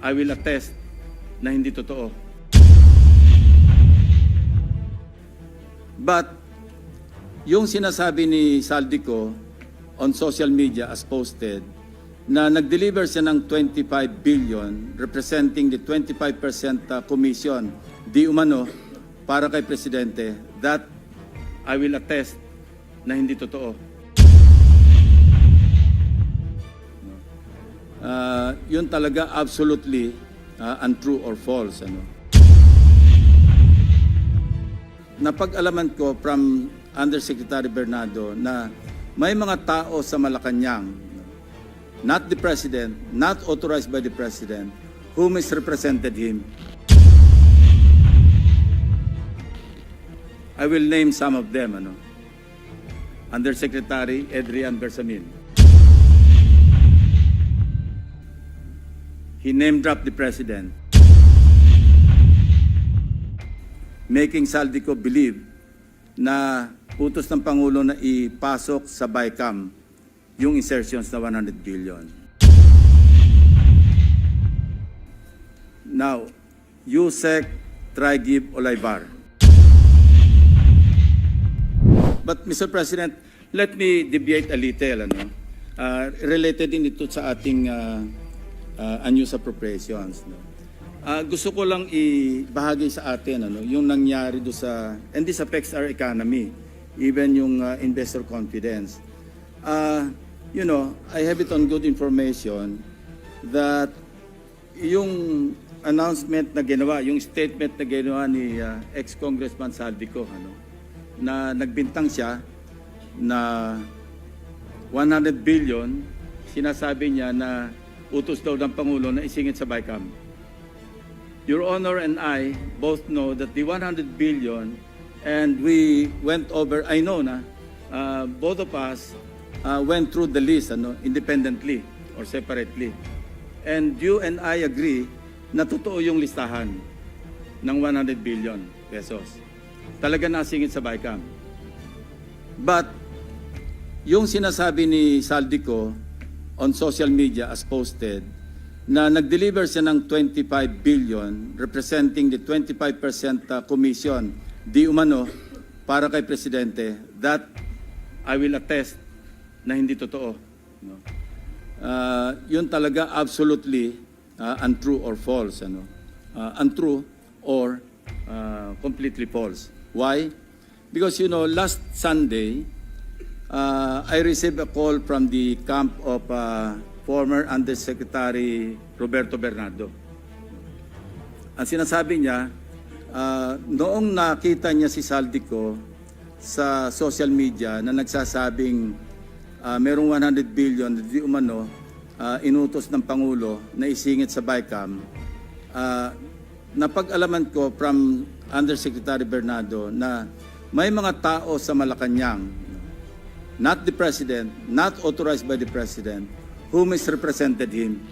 I will attest na hindi totoo. But yung sinasabi ni Saldico on social media as posted na nag-deliver siya ng 25 billion representing the 25% commission di umano para kay Presidente, that I will attest na hindi totoo. Yun talaga absolutely untrue or false. Napag-alaman ko from Undersecretary Bernardo na may mga tao sa Malacanang, not the President, not authorized by the President, who misrepresented him. I will name some of them. Undersecretary Adrian Bersamin. He name-dropped the President, making Saldico believe na utos ng Pangulo na ipasok sa BICAM yung insertions na 100 billion. Now, Yusek Trigib Olaybar. But Mr. President, let me deviate a little. Related din ito sa ating unused appropriations. Gusto ko lang ibahagi sa atin yung nangyari do sa, and this affects our economy, even yung investor confidence. You know, I have it on good information that yung announcement na ginawa, yung statement na ginawa ni ex-Congressman Saldico, na nagbintang siya na 100 billion, sinasabi niya na utos daw ng Pangulo na isingit sa BICAM. Your Honor and I both know that the 100 billion, and we went over, I know na, both of us went through the list independently or separately. And you and I agree na totoo yung listahan ng 100 billion pesos. Talaga nasingit sa BICAM. But yung sinasabi ni Saldico on social media as posted na nag-deliver siya ng 25 billion representing the 25% commission di umano para kay Presidente, that I will attest na hindi totoo. Yun talaga absolutely untrue or false. Untrue or completely false. Why? Because last Sunday, I received a call from the camp of former Undersecretary Roberto Bernardo. Ang sinasabi niya, noong nakita niya si Saldico sa social media na nagsasabing merong 100 billion di umano inutos ng Pangulo na isingit sa BICAM, napag-alaman ko from Undersecretary Bernardo na may mga tao sa Malacanang, not the President, not authorized by the President, who misrepresented him.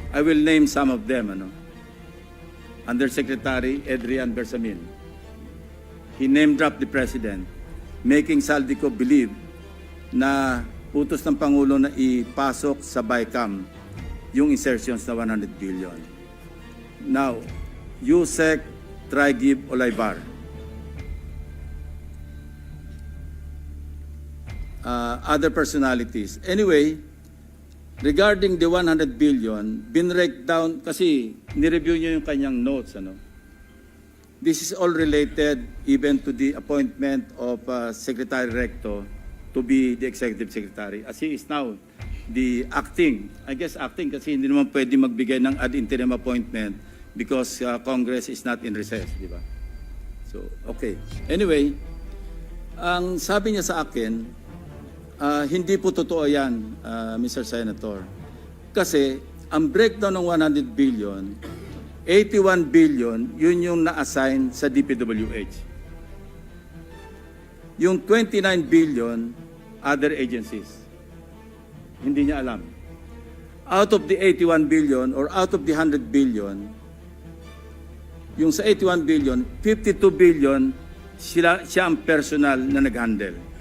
I will name some of them. Undersecretary Adrian Bersamin. He name-dropped the President, making Saldico believe na utos ng Pangulo na ipasok sa BICAM yung insertions na 100 billion. Now, Yusek Trigib Olaybar. Other personalities. Anyway, regarding the 100 billion, binrake down, kasi nireview niyo yung kanyang notes. This is all related even to the appointment of Secretary Recto to be the Executive Secretary. As he is now the acting, I guess acting kasi hindi naman pwede magbigay ng ad interim appointment because Congress is not in recess, di ba? So, okay. Anyway, ang sabi niya sa akin, hindi po totoo yan, Mr. Senator. Kasi ang breakdown ng 100 billion, 81 billion, yun yung na-assign sa DPWH. Yung 29 billion, other agencies. Hindi niya alam. Out of the 81 billion or out of the 100 billion, yung sa 81 billion, 52 billion, siya ang personal na nag-handle.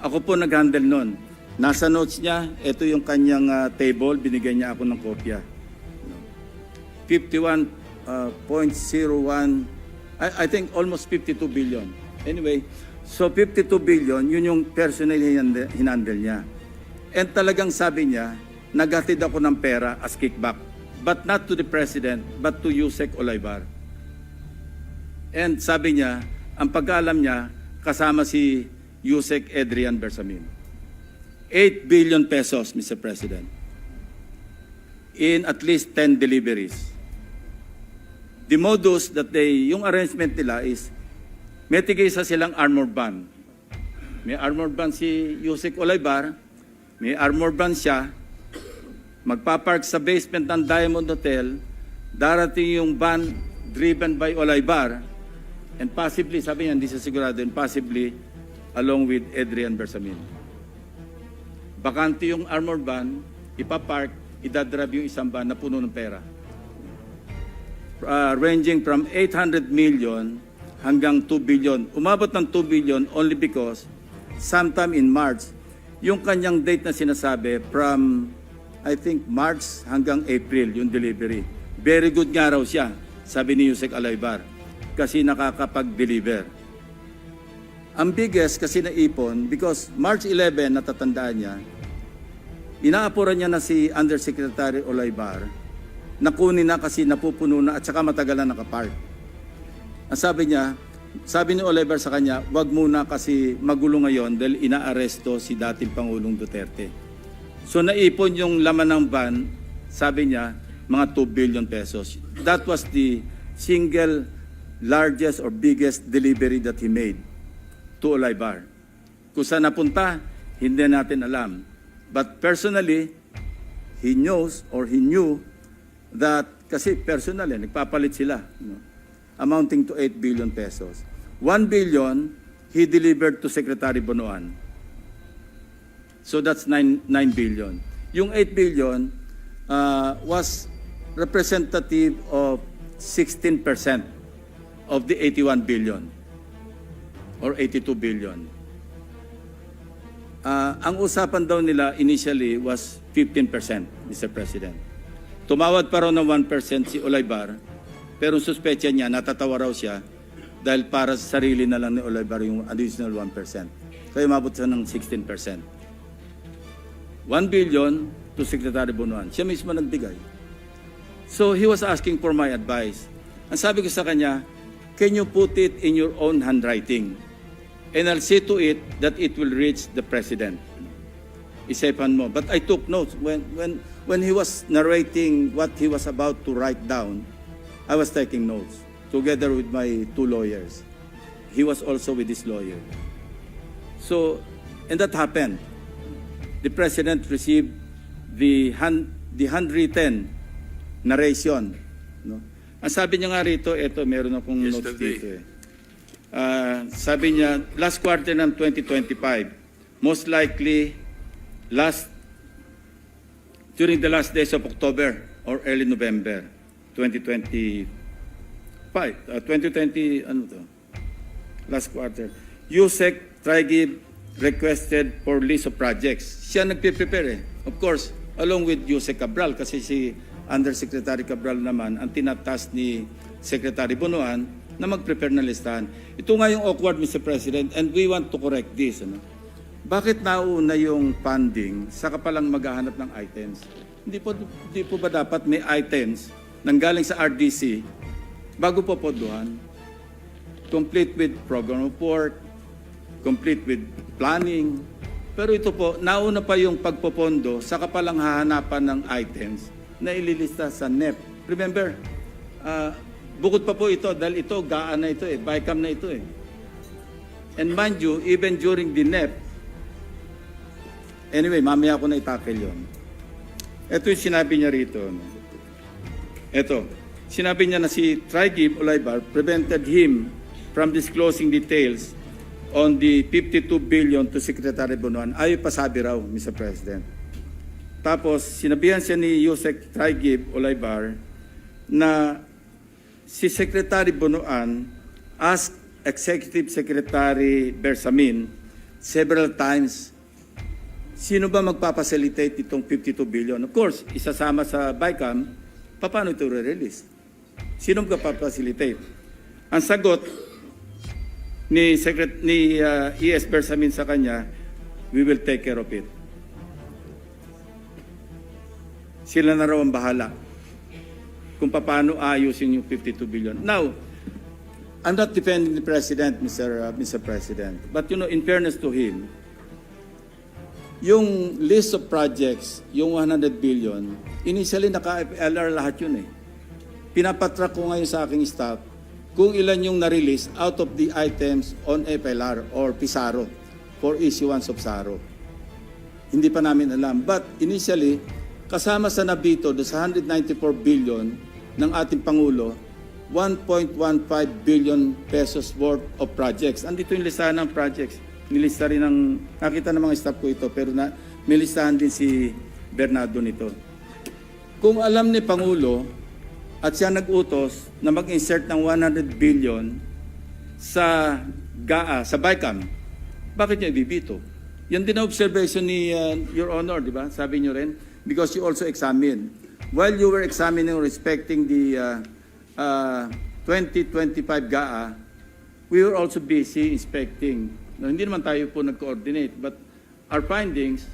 Ako po nag-handle nun. Nasa notes niya, ito yung kanyang table, binigyan niya ako ng kopya. 51.01, I think almost 52 billion. Anyway, so 52 billion, yun yung personal hinandle niya. And talagang sabi niya, naghatid ako ng pera as kickback. But not to the President, but to Yusek Olaybar. And sabi niya, ang pag-alam niya, kasama si Yusek Adrian Bersamin. 8 billion pesos, Mr. President, in at least 10 deliveries. The modus that yung arrangement nila is, may tigisa silang armored van. May armored van si Yusek Olaybar, may armored van siya, magpapark sa basement ng Diamond Hotel, darating yung van driven by Olaybar, and possibly, sabi niya, hindi siya sigurado, and possibly along with Adrian Bersamin. Bakante yung armored van, ipapark, idadrive yung isang van na puno ng pera. Ranging from 800 million hanggang 2 billion. Umabot ng 2 billion only because sometime in March, yung kanyang date na sinasabi from, I think, March hanggang April, yung delivery. Very good nga raw siya, sabi ni Yusek Olaybar, kasi nakakapag-deliver. Ang biggest kasi naipon, because March 11, natatandaan niya, inaapuran niya na si Undersecretary Olaybar, nakunin na kasi napupuno na at saka matagal na nakapark. Ang sabi niya, sabi ni Olaybar sa kanya, wag muna kasi magulo ngayon dahil inaaresto si dating Pangulong Duterte. So naipon yung laman ng van, sabi niya, mga 2 billion pesos. That was the single largest or biggest delivery that he made to Olaybar. Kung saan napunta, hindi natin alam. But personally, he knows or he knew that, kasi personally, nagpapalit sila, amounting to 8 billion pesos. 1 billion, he delivered to Secretary Bonoan. So that's 9 billion. Yung 8 billion was representative of 16% of the 81 billion or 82 billion. Ang usapan daw nila initially was 15%, Mr. President. Tumawad pa raw ng 1% si Olaybar, pero suspecha niya, natatawa raw siya dahil para sa sarili na lang ni Olaybar yung additional 1%. Kaya umabot siya ng 16%. 1 billion to Secretary Bonoan. Siya mismo nagbigay. So he was asking for my advice. Ang sabi ko sa kanya, can you put it in your own handwriting? And I'll see to it that it will reach the President. Isipan mo. But I took notes. When he was narrating what he was about to write down, I was taking notes together with my 2 lawyers. He was also with his lawyer. So, and that happened. The President received the handwritten narration. No? Ang sabi niya nga rito, eto, meron akong notes dito eh. Sabi niya, last quarter ng 2025, most likely during the last days of October or early November 2020, ano to? Last quarter. Yusek Trigib requested for list of projects. Siya nagpe-prepare eh. Of course, along with Yusek Cabral, kasi si Undersecretary Cabral naman ang tinatas ni Secretary Bonoan na mag-prepare na listahan. Ito nga yung awkward, Mr. President, and we want to correct this. Ano? Bakit nauna yung funding saka palang maghahanap ng items? Hindi po ba dapat may items nanggaling sa RDC bago po podohan? Complete with program report, complete with planning. Pero ito po, nauna pa yung pagpopondo saka palang hahanapan ng items na ililista sa NEP. Remember, bukod pa po ito, dahil ito, gaan na ito eh, BICAM na ito eh. And mind you, even during the NEP, anyway, mamaya ko na itakil yun. Ito yung sinabi niya rito. No? Ito, sinabi niya na si Trigib Olaybar prevented him from disclosing details on the 52 billion to Secretary Bonoan. Ayaw pasabi raw, Mr. President. Tapos, sinabihan siya ni Yusek Trigib Olaybar na si Secretary Bonoan asked Executive Secretary Bersamin several times, sino ba magpapacilitate itong 52 billion? Of course, isasama sa BICAM paano ito re-release? Sino magpapacilitate? Ang sagot ni ES Bersamin sa kanya, we will take care of it. Sila na raw ang bahala kung paano ayusin yung 52 billion. Now, I'm not defending the President, Mr. President. But in fairness to him, yung list of projects, yung 100 billion, initially naka-FLR lahat yun eh. Pinapatrack ko ngayon sa aking staff kung ilan yung na-release out of the items on FLR or PISARO for issuance of SARO. Hindi pa namin alam. But initially, kasama sa nabito do sa 194 billion ng ating Pangulo, 1.15 billion pesos worth of projects. Andito yung listahan ng projects. Nilista rin ng, nakita ng mga staff ko ito, pero may listahan din si Bernardo nito. Kung alam ni Pangulo at siya nag-utos na mag-insert ng 100 billion sa GAA, sa BICAM, bakit niya ibibito? Yan din ang observation ni Your Honor, di ba? Sabi niyo rin, because you also examined. While you were examining respecting the 2025 GAA, we were also busy inspecting. No, hindi naman tayo po nag-coordinate, but our findings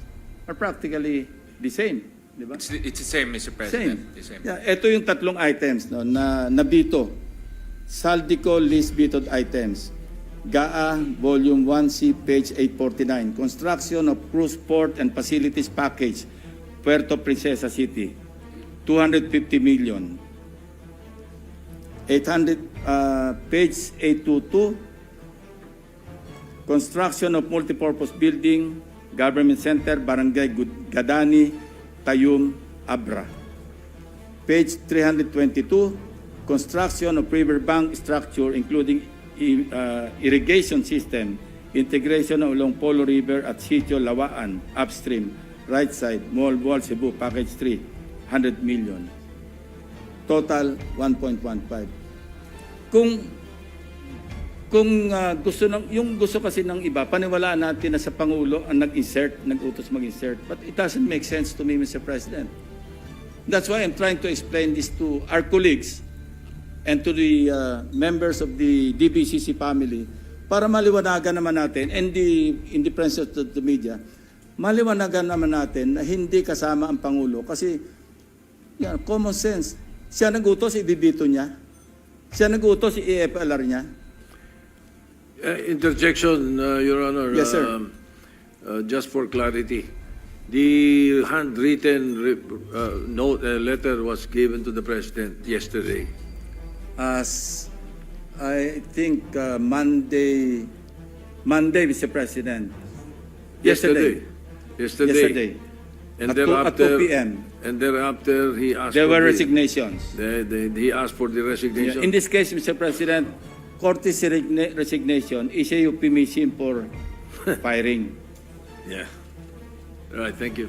are practically the same. Di ba? It's the same, Mr. President. Same. The same. Yeah, ito yung tatlong items no, na nabito. Saldico list vetoed items. GAA, Volume 1C, page 849. Construction of Cruise Port and Facilities Package, Puerto Princesa City. 250 million. 800, page 822. Construction of multipurpose building, government center, Barangay Gadani, Tayum, Abra. Page 322, construction of riverbank structure including irrigation system, integration of Long Polo River at Sitio Lawaan, upstream, right side, Mall Wall, Cebu, package 3, 100 million. Total, 1.15. Kung gusto kasi ng iba, paniwalaan natin na sa Pangulo ang nag-utos mag-insert. But it doesn't make sense to me, Mr. President. That's why I'm trying to explain this to our colleagues and to the members of the DBCC family para maliwanagan naman natin, and in the presence of the media, maliwanagan naman natin na hindi kasama ang Pangulo. Kasi, common sense. Siya nag-utos, ibibito niya. Siya nag-utos, i-FLR niya. Interjection, Your Honor. Yes, sir. Just for clarity, the handwritten letter was given to the President yesterday. As I think Monday, Mr. President. Yesterday. And At 2 p.m. And thereafter, he asked There for were the- resignations. He asked for the resignation. In this case, Mr. President, courtesy resignation is a euphemism for firing. Yeah. All right, thank you.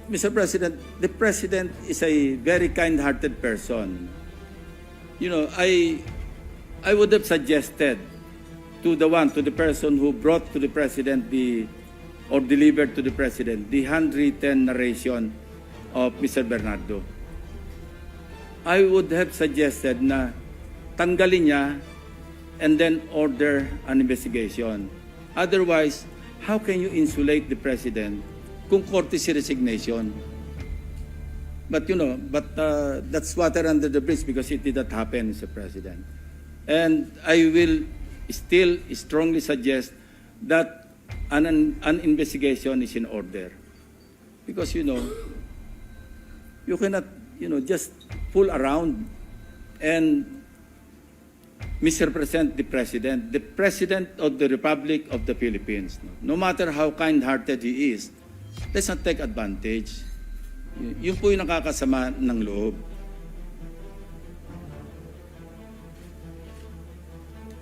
Mr. President, the President is a very kind-hearted person. I would have suggested to the person who brought to the President or delivered to the President the handwritten narration of Mr. Bernardo. I would have suggested na tanggalin niya and then order an investigation. Otherwise, how can you insulate the President kung courtesy resignation? But that's water under the bridge because it did not happen, Mr. President. And I will still strongly suggest that an investigation is in order. Because, you cannot, just fool around and misrepresent the President of the Republic of the Philippines. No matter how kind-hearted he is, let's not take advantage. Yun po yung nakakasama ng loob.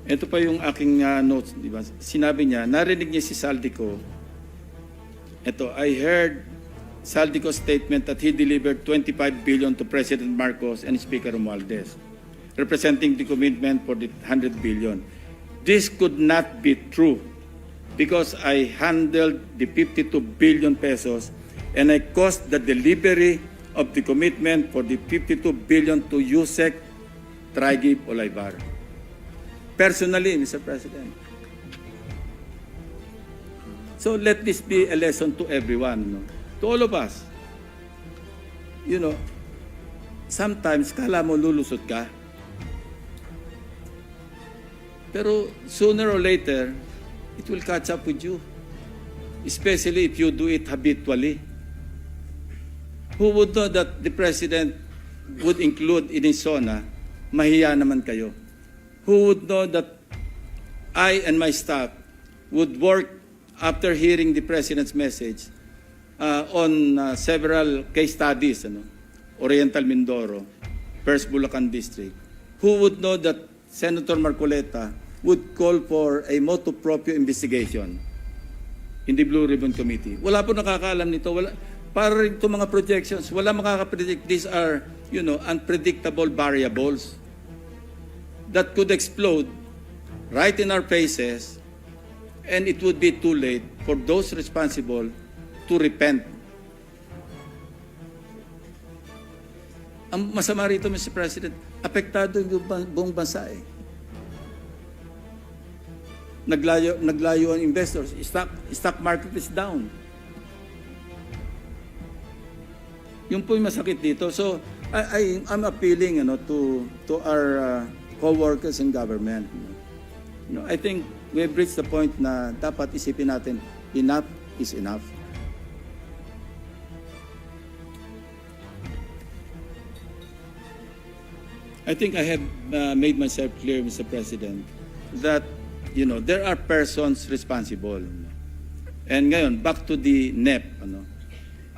Ito pa yung aking notes, di ba? Sinabi niya, narinig niya si Saldico. Ito, I heard Saldico's statement that he delivered 25 billion to President Marcos and Speaker Romualdez, representing the commitment for the 100 billion. This could not be true because I handled the 52 billion pesos and I caused the delivery of the commitment for the 52 billion to USEC Trigib Olaybar. Personally, Mr. President. So let this be a lesson to everyone, no? To all of us. You know, sometimes kala mo lulusot ka. Pero sooner or later, it will catch up with you. Especially if you do it habitually. Who would know that the President would include in his SONA, mahiya naman kayo? Who would know that I and my staff would work after hearing the President's message on several case studies, Oriental Mindoro, First Bulacan District. Who would know that Senator Marcoleta would call for a motu proprio investigation in the Blue Ribbon Committee? Wala po nakakaalam nito. Wala, para rin itong mga projections, wala makakapredict. These are, unpredictable variables that could explode right in our faces, and it would be too late for those responsible to repent. Ang masama rito, Mr. President, apektado yung buong bansa eh. Naglayo ang investors. Stock market is down. Yung po yung masakit dito. So, I'm appealing to our co-workers in government. I think we've reached the point na dapat isipin natin, enough is enough. I think I have made myself clear, Mr. President, that there are persons responsible. And ngayon, back to the NEP.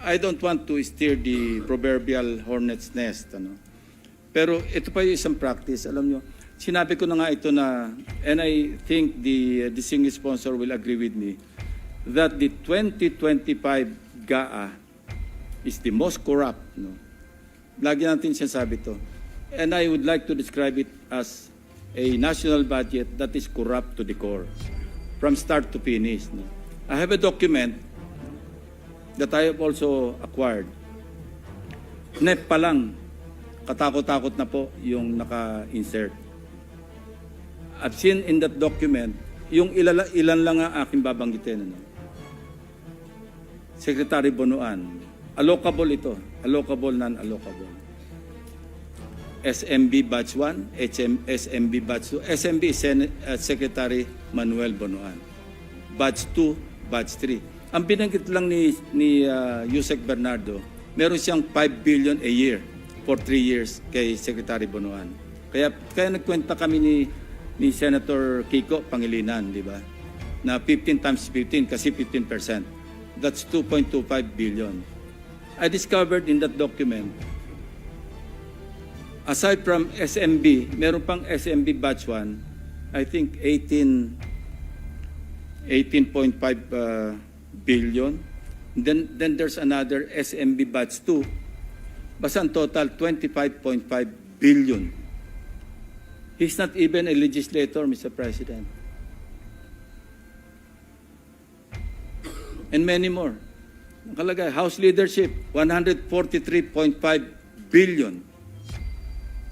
I don't want to steer the proverbial hornet's nest. Pero ito pa yung isang practice. Alam nyo, sinabi ko na nga ito na, and I think the distinguished sponsor will agree with me, that the 2025 GAA is the most corrupt. Lagi natin sinasabi ito. And I would like to describe it as a national budget that is corrupt to the core, from start to finish. I have a document that I have also acquired. NEP pa lang, katakot-takot na po yung naka-insert. I've seen in that document, yung ilan lang ang aking babanggitin. Secretary Bonoan, allocable ito, allocable, non-allocable. SMB Batch 1, SMB Batch 2. SMB is Secretary Manuel Bonoan. Batch 2, Batch 3. Ang binanggit lang ni Yusek Bernardo, meron siyang 5 billion a year for 3 years kay Secretary Bonoan. Kaya nagkwenta kami ni Senator Kiko Pangilinan, di ba? Na 15 times 15 kasi 15%. That's 2.25 billion. I discovered in that document, aside from SMB, meron pang SMB Batch 1, I think 18.5 billion. Then there's another SMB Batch 2. Basta ang total, 25.5 billion. He's not even a legislator, Mr. President. And many more. Nakalagay, House Leadership, 143.5 billion.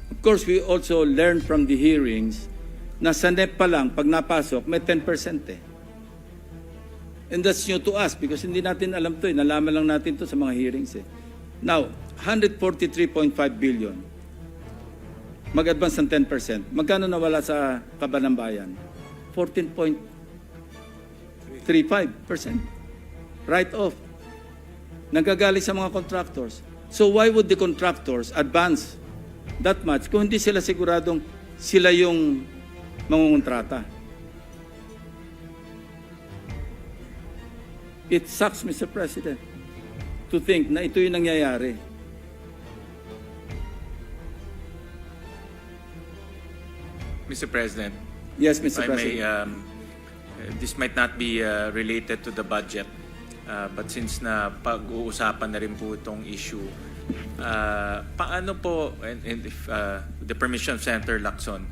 Of course, we also learned from the hearings na sa NEP pa lang, pag napasok, may 10% eh. And that's new to us because hindi natin alam to eh. Nalaman lang natin to sa mga hearings eh. Now, 143.5 billion. Mag-advance ng 10%. Magkano nawala sa Kaban ng Bayan? 14.35%. Write-off. Nagagaling sa mga contractors. So why would the contractors advance that much kung hindi sila siguradong sila yung mangungontrata? It sucks, Mr. President, to think na ito yung nangyayari. Mr. President, Yes, Mr. if I may, President. this might not be related to the budget, but since na pag-uusapan na rin po itong issue, paano po, and if the permission of Senator Lacson,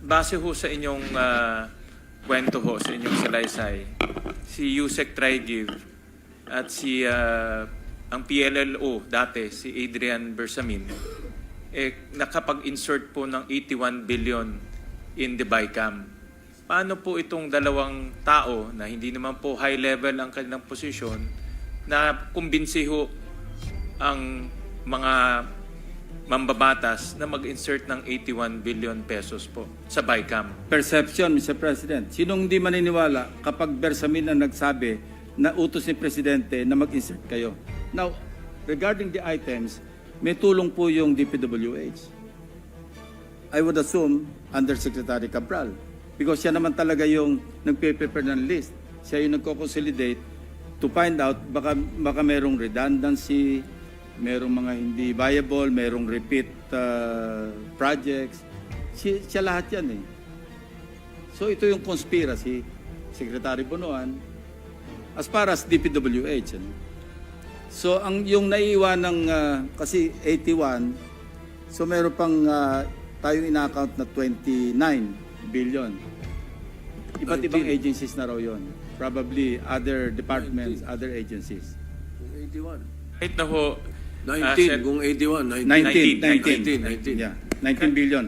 base ho sa inyong kwento ho, sa inyong salaysay, si Yusek Trigib at si ang PLLO dati, si Adrian Bersamin, nakapag-insert po ng 81 billion in the BICAM. Paano po itong dalawang tao na hindi naman po high level ang kanilang posisyon na kumbinsi ho ang mga mambabatas na mag-insert ng 81 billion pesos po sa BICAM? Perception, Mr. President. Sinong hindi maniniwala kapag Bersamin ang nagsabi na utos ni Presidente na mag-insert kayo? Now, regarding the items, may tulong po yung DPWH. I would assume Undersecretary Cabral. Because siya naman talaga yung nagpe-prepare ng list. Siya yung nagko-consolidate to find out baka merong redundancy, merong mga hindi viable, merong repeat projects. Siya lahat yan eh. So ito yung conspiracy, Secretary Bonoan, as far as DPWH. Ano? So yung naiiwan ng, kasi 81, so meron pang tayong ina-account na 29 billion. Iba't ibang agencies na raw yun. Probably other departments, other agencies. Kung 81. Kahit na ho, 19, kung 81, 19. 19. Yeah, 19 billion.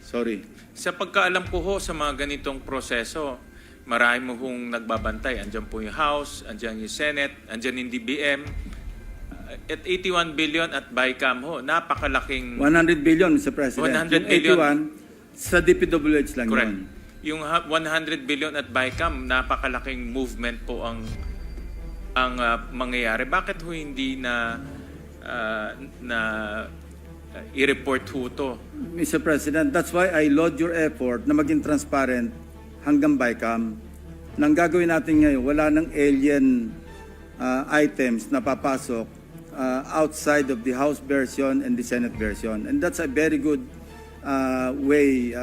Sorry. sa pagkaalam ko ho sa mga ganitong proseso, marami mo hong nagbabantay. Andyan po yung House, andyan yung Senate, andyan yung DBM. At 81 billion at BICAM ho, napakalaking... 100 billion, Mr. President. 100 billion. 81, sa DPWH lang Correct. yun. Yung 100 billion at BICAM, napakalaking movement po ang mangyayari. Bakit ho hindi na i-report ho to? Mr. President, that's why I laud your effort na maging transparent hanggang BICAM. Nang gagawin natin ngayon, wala nang alien items na papasok outside of the House version and the Senate version. And that's a very good way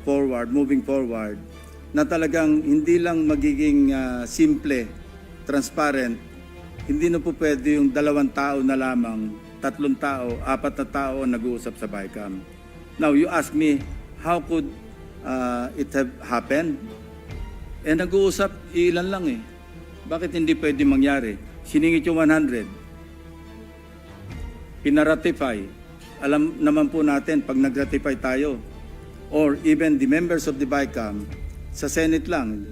forward, moving forward, na talagang hindi lang magiging simple, transparent, hindi na po pwede yung 2 tao na lamang, 3 tao, 4 na tao ang nag-uusap sa BICAM. Now, you ask me, how could it have happened? Eh, nag-uusap, ilan lang eh. Bakit hindi pwede mangyari? Siningit yung 100. Pinaratify. Alam naman po natin, pag nag-ratify tayo, or even the members of the BICAM, sa Senate lang,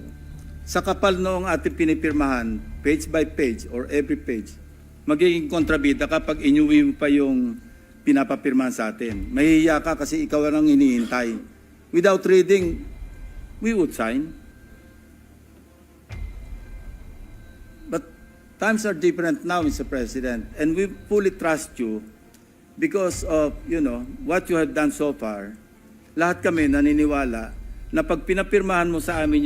sa kapal noong ating pinipirmahan, page by page or every page, magiging kontrabida kapag inyuwi mo pa yung pinapapirmahan sa atin. Mahihiya ka kasi ikaw lang hinihintay. Without reading, we would sign. But times are different now, Mr. President, and we fully trust you because of, you know, what you have done so far. Lahat kami naniniwala na pag pinapirmahan mo sa amin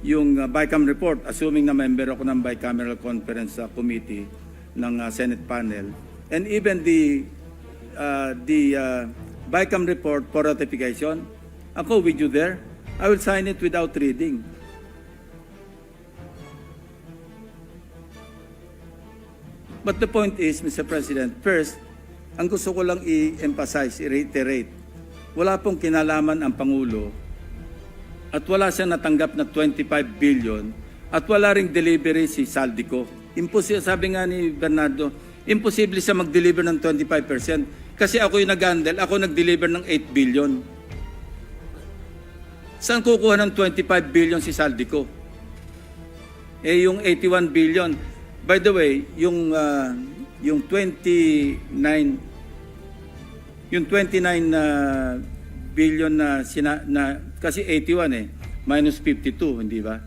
yung BICAM report, assuming na member ako ng Bicameral Conference Committee ng Senate panel, and even the BICAM report for ratification, ako with you there, I will sign it without reading. But the point is, Mr. President, first, ang gusto ko lang i-emphasize, i-reiterate, wala pong kinalaman ang Pangulo at wala siyang natanggap na 25 billion at wala ring delivery si Saldico. Imposible, sabi nga ni Bernardo, imposible siya mag-deliver ng 25% kasi ako yung nag-handle, ako nag-deliver ng 8 billion. Saan kukuha ng 25 billion si Saldico? Eh yung 81 billion, by the way, yung 29 billion na kasi 81 eh, minus 52, hindi ba?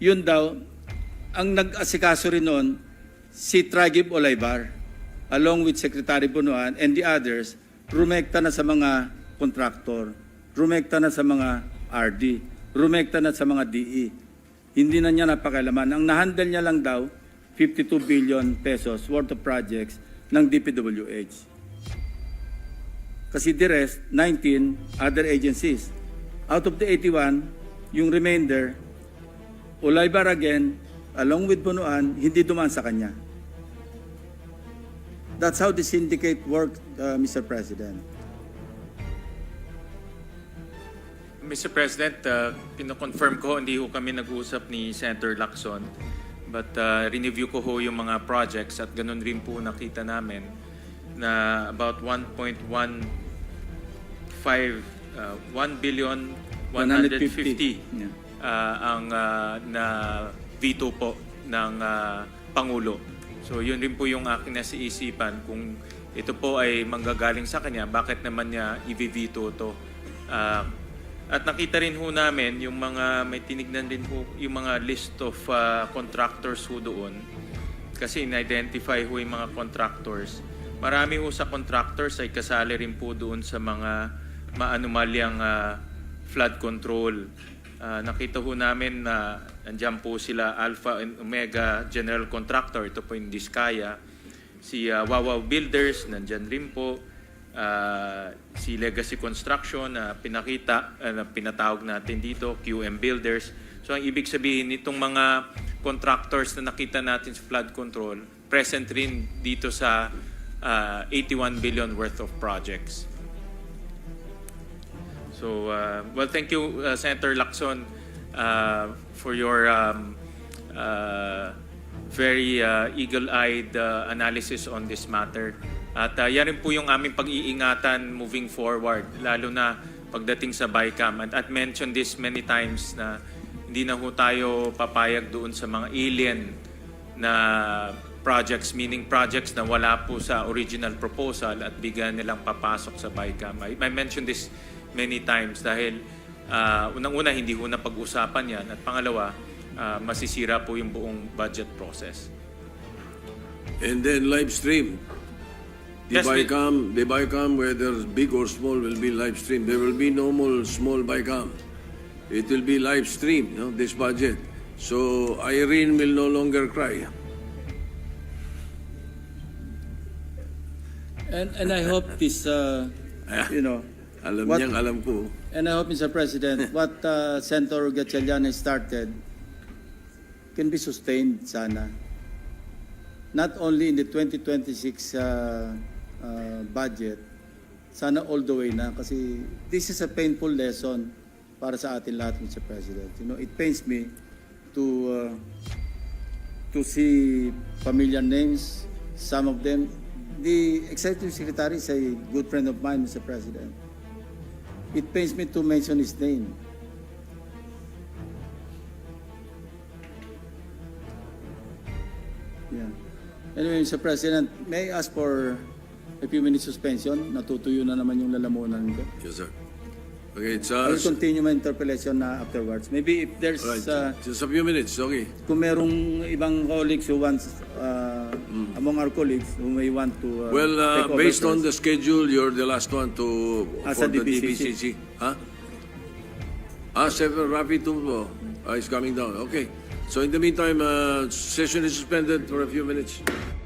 Yun daw, ang nag-asikaso rin noon, si Tragib Olaybar, along with Secretary Bonoan and the others, rumekta na sa mga kontraktor, rumekta na sa mga RD, rumekta na sa mga DE. Hindi na niya napakailaman. Ang nahandle niya lang daw, 52 billion pesos worth of projects ng DPWH. Kasi the rest, 19 other agencies. Out of the 81, yung remainder, Olaybar again, along with Bonoan, hindi dumaan sa kanya. That's how the syndicate works, Mr. President. Mr. President, pino-confirm ko, hindi ho kami nag-uusap ni Senator Lacson. But review ko ho yung mga projects at ganun rin po nakita namin na about 1.1 billion 150 Yeah. ang na veto po ng Pangulo. So yun rin po yung aking nasa isipan, kung ito po ay manggagaling sa kanya, bakit naman niya i-veto to? At nakita rin ho namin yung mga, may tinignan din ho yung mga list of contractors ho doon. Kasi in-identify ho yung mga contractors. Marami ho sa contractors ay kasali rin po doon sa mga maanumalyang flood control. Nakita ho namin na andyan po sila Alpha and Omega General Contractor, ito po yung Diskaya. Si Wawaw Builders, nandyan rin po. Si Legacy Construction na pinatawag natin dito, QM Builders. So ang ibig sabihin nitong mga contractors na nakita natin sa flood control, present rin dito sa 81 billion worth of projects. So, well, thank you, Senator Lacson, for your very eagle-eyed analysis on this matter. At yan rin po yung aming pag-iingatan moving forward, lalo na pagdating sa BICAM. And I've mentioned this many times na hindi na ho tayo papayag doon sa mga alien na projects, meaning projects na wala po sa original proposal at bigyan nilang papasok sa BICAM. I mentioned this many times dahil unang-una hindi ho na pag-usapan yan at pangalawa, masisira po yung buong budget process. And then live stream. The Yes, BICAM, whether big or small, will be live stream. There will be no more small BICAM. It will be live stream, no, this budget. So Irene will no longer cry. And I hope this, you know, Alam what- niyang alam ko. and I hope, Mr. President, what Senator Gatchalian has started can be sustained sana. Not only in the 2026 budget, sana all the way na. Kasi this is a painful lesson para sa atin lahat, Mr. President. You know, it pains me to see familiar names, some of them. The Executive Secretary is a good friend of mine, Mr. President. It pains me to mention his name. Yeah. Anyway, Mr. President, may I ask for a few minutes suspension? Natutuyo na naman yung lalamunan ko. Yes, sir. Okay, it's I will continue my interpellation na afterwards. Maybe if there's, right. Just a few minutes, okay. kung merong ibang colleagues who wants, among our colleagues who may want to Well, take over based on first. the schedule, you're the last one to As for a the DBCC. DBCC. Huh? Seven Rafi Tumbo is coming down. Okay. So in the meantime, session is suspended for a few minutes.